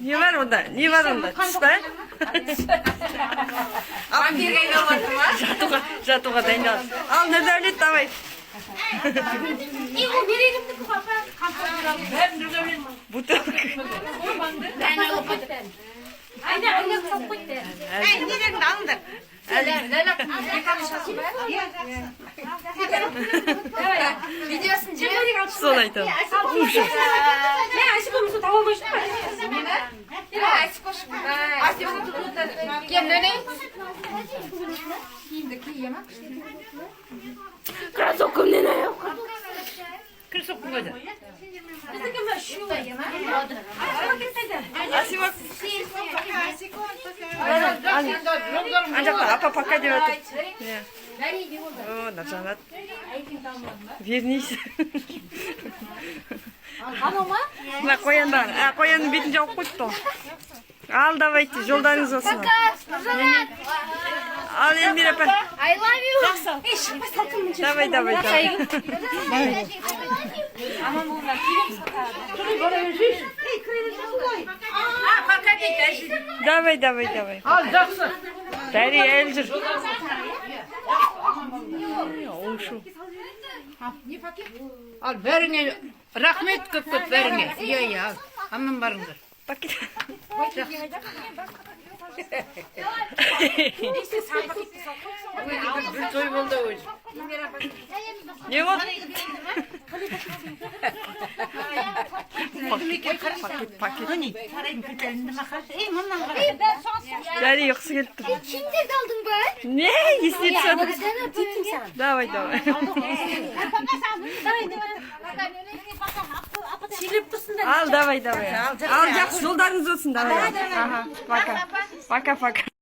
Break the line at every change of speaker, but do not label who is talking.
Ne var onda? Ne var onda? Çısta? Жатуға дайындал. Ал, Нұрдәулет, давай.
Иго берегімді папа.
Бутылка.
Айда, айда салып қойды.
Неден алыңдар?
Видеосын жібер.
Сол айтам.
Мен ашып болмаса таба алмайсың ба? Кроссовкамнен аяқ.
Кроссовка қойды. Асима. Ана жақта апа пока деп отыр. О, Нұржанат. Вернись. Мына қояндар. Қоянның бетін жауып қойыпты. Ал, давайте, жолдарыңыз болсын. Ал, Эльмира апа.
I love you.
Давай, давай, давай. Давай, давай, давай.
Al жақсы.
Дәрі әл жүр. Ошу.
Al бәріңе рахмет көп бәріңе. Иә, ал. Аман барыңдар.
Пакет.
Bir toy болды өз.
Не болды? Пакет. Дәрі ұйқысы келіп тұр.
Киндерді алдың ба?
Не, есіне түседі. Давай, давай. Ал, давай, давай. Ал, жақсы, жолдарыңыз болсын. Давай. Ага, пока. Пока, пока.